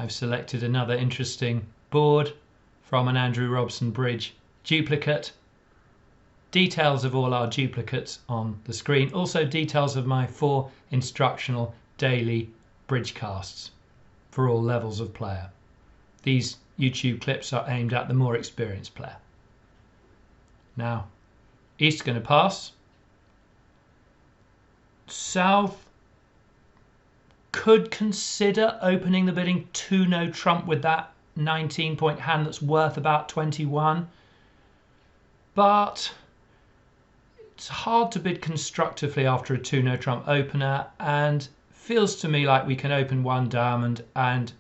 I've selected another interesting board from an Andrew Robson bridge duplicate. Details of all our duplicates on the screen. Also details of my 4 instructional daily bridge casts for all levels of player. These YouTube clips are aimed at the more experienced player. Now, East's going to pass. South could consider opening the bidding to no trump with that 19-point hand that's worth about 21. But it's hard to bid constructively after a 2 no trump opener, and feels to me like we can open 1 diamond and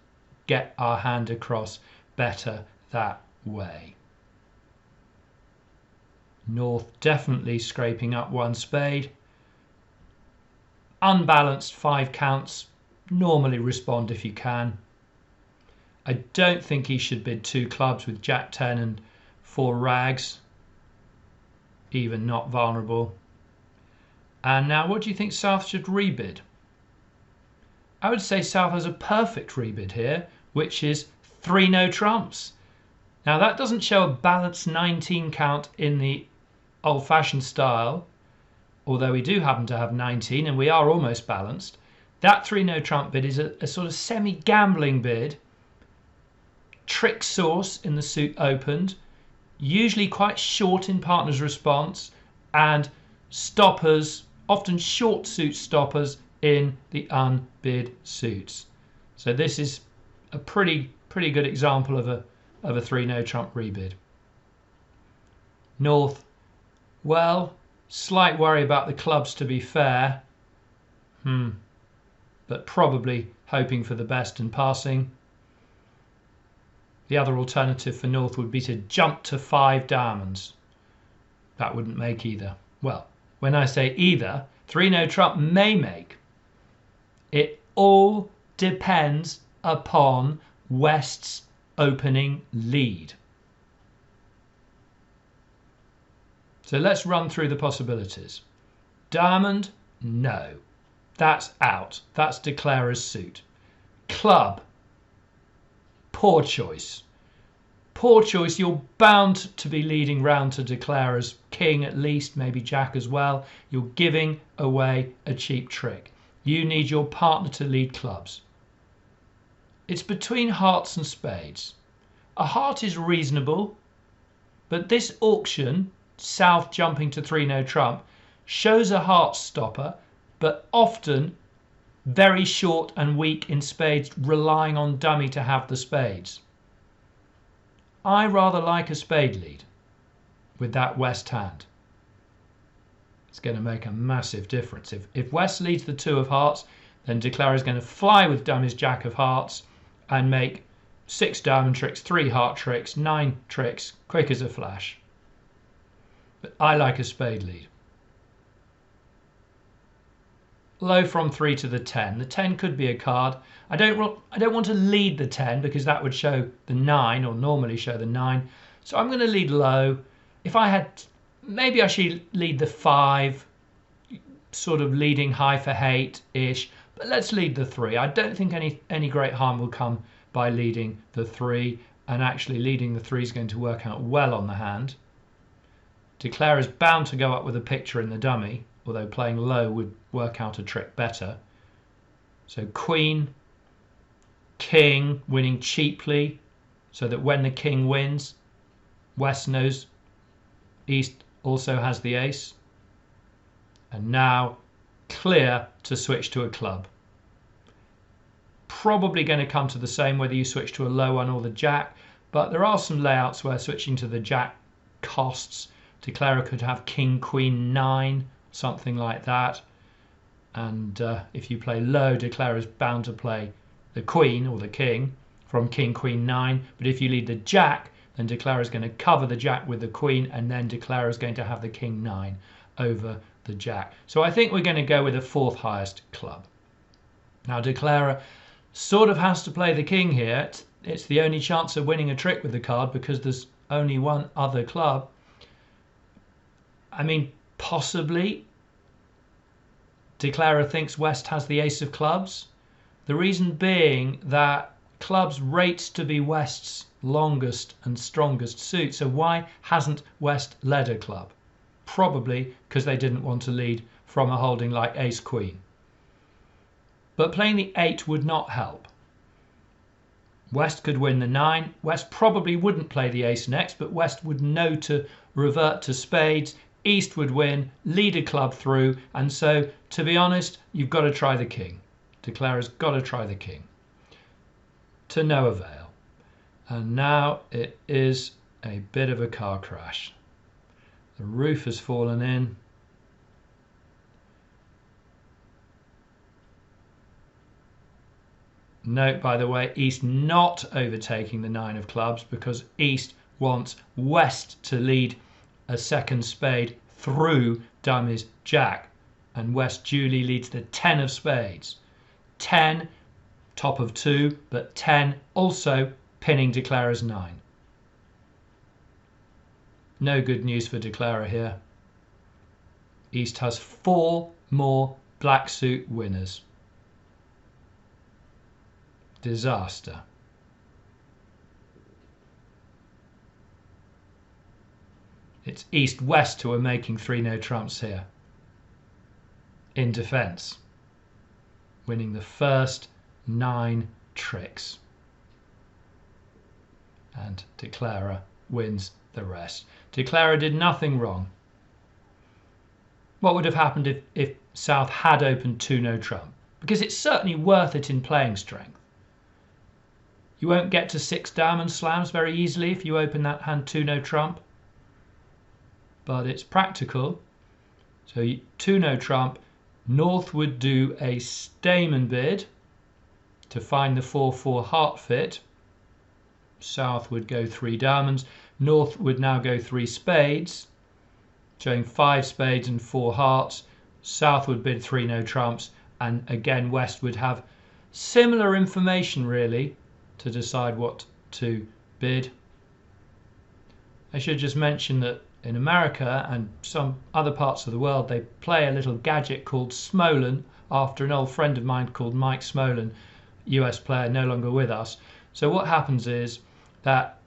get our hand across better that way. North definitely scraping up 1 spade. Unbalanced 5 counts. Normally respond if you can. I don't think he should bid 2 clubs with Jack 10 and 4 rags. Even not vulnerable. And now what do you think South should rebid? I would say South has a perfect rebid here, which is 3 no trumps. Now that doesn't show a balanced 19 count in the old-fashioned style, although we do happen to have 19 and we are almost balanced. That 3 no trump bid is a sort of semi-gambling bid. Trick source in the suit opened, usually quite short in partner's response, and stoppers, often short suit stoppers in the unbid suits. So this is a pretty good example of a 3 no trump rebid. North, well, slight worry about the clubs to be fair. But probably hoping for the best and passing. The other alternative for North would be to jump to 5 diamonds. That wouldn't make either. Well, when I say either, 3 no trump may make. It all depends upon West's opening lead. So let's run through the possibilities. Diamond, no. That's out. That's declarer's suit. Club, poor choice. Poor choice. You're bound to be leading round to declarer's king at least, maybe jack as well. You're giving away a cheap trick. You need your partner to lead clubs. It's between hearts and spades. A heart is reasonable, but this auction, South jumping to 3 no trump, shows a heart stopper, but often very short and weak in spades, relying on dummy to have the spades. I rather like a spade lead with that West hand. It's going to make a massive difference. If West leads the 2 of hearts, then declarer is going to fly with dummy's jack of hearts and make 6 diamond tricks, 3 heart tricks, 9 tricks, quick as a flash. But I like a spade lead. Low from 3 to the 10. The 10 could be a card. I don't want to lead the 10 because that would show the 9, or normally show the 9. So I'm going to lead low. If I had, maybe I should lead the 5, sort of leading high for hate-ish. But let's lead the 3. I don't think any great harm will come by leading the 3. And actually leading the 3 is going to work out well on the hand. Declarer is bound to go up with a picture in the dummy, although playing low would work out a trick better. So queen, king, winning cheaply, so that when the king wins, West knows East also has the ace. And now clear to switch to a club. Probably going to come to the same whether you switch to a low one or the jack, but there are some layouts where switching to the jack costs. Declarer could have king, queen, 9, something like that. And if you play low, declarer is bound to play the queen or the king from king, queen, 9. But if you lead the jack, then declarer is going to cover the jack with the queen, and then declarer is going to have the king, 9 over the jack. So I think we're going to go with a 4th highest club. Now declarer sort of has to play the king here. It's the only chance of winning a trick with the card because there's only one other club. I mean, possibly declarer thinks West has the ace of clubs. The reason being that clubs rates to be West's longest and strongest suit. So why hasn't West led a club? Probably because they didn't want to lead from a holding like ace queen. But playing the 8 would not help. West could win the 9. West probably wouldn't play the ace next, but West would know to revert to spades. East would win, lead a club through, and so, to be honest, you've got to try the king. Declarer's got to try the king. To no avail. And now it is a bit of a car crash. The roof has fallen in. Note, by the way, East not overtaking the 9 of clubs because East wants West to lead a second spade through dummies jack, and West duly leads the 10 of spades. 10, top of 2, but 10 also pinning Declarer's 9. No good news for Declarer here. East has 4 more black suit winners. Disaster. It's East-West who are making 3 no trumps here. In defence. Winning the first 9 tricks. And Declarer wins the rest. Declarer did nothing wrong. What would have happened if South had opened 2 no trump? Because it's certainly worth it in playing strength. You won't get to 6 diamond slams very easily if you open that hand 2 no trump. But it's practical. So 2 no trump. North would do a Stayman bid to find the 4-4 heart fit. South would go 3 diamonds. North would now go 3 spades, showing 5 spades and 4 hearts. South would bid 3 no trumps, and again West would have similar information really to decide what to bid. I should just mention that in America and some other parts of the world they play a little gadget called Smolin after an old friend of mine called Mike Smolin, US player no longer with us. So what happens is that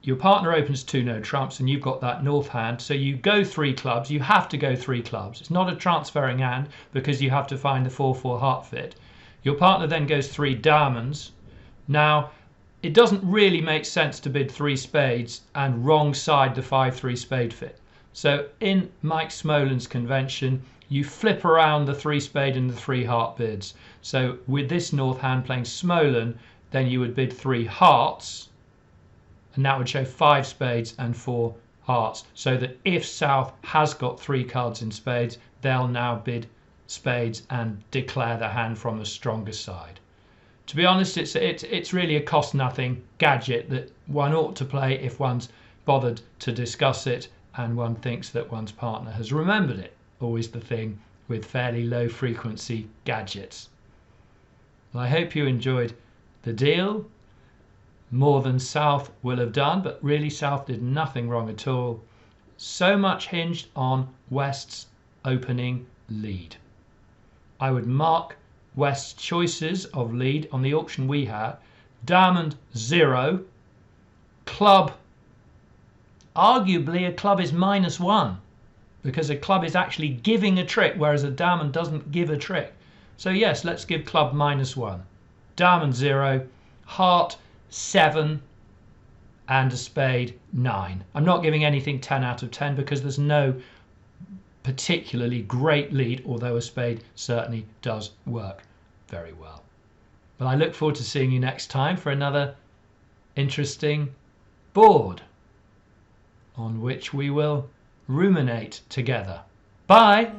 your partner opens 2 no trumps and you've got that north hand, so you go 3 clubs. You have to go 3 clubs. It's not a transferring hand because you have to find the 4-4 heart fit. Your partner then goes 3 diamonds. Now it doesn't really make sense to bid 3 spades and wrong side the 5-3 spade fit. So in Mike Smolin's convention you flip around the 3 spade and the 3 heart bids. So with this north hand playing Smolin, then you would bid 3 hearts, and that would show 5 spades and 4 hearts, so that if South has got 3 cards in spades, they'll now bid spades and declare the hand from the stronger side. To be honest, it's really a cost nothing gadget that one ought to play if one's bothered to discuss it and one thinks that one's partner has remembered it. Always the thing with fairly low frequency gadgets. Well, I hope you enjoyed the deal. More than South will have done, but really South did nothing wrong at all. So much hinged on West's opening lead. I would mark West's choices of lead on the auction we had. Diamond 0, club, arguably a club is -1 because a club is actually giving a trick, whereas a diamond doesn't give a trick. So yes, let's give club -1. Diamond 0, heart 7, and a spade 9. I'm not giving anything 10 out of 10 because there's no particularly great lead, although a spade certainly does work very well. Well, I look forward to seeing you next time for another interesting board on which we will ruminate together. Bye!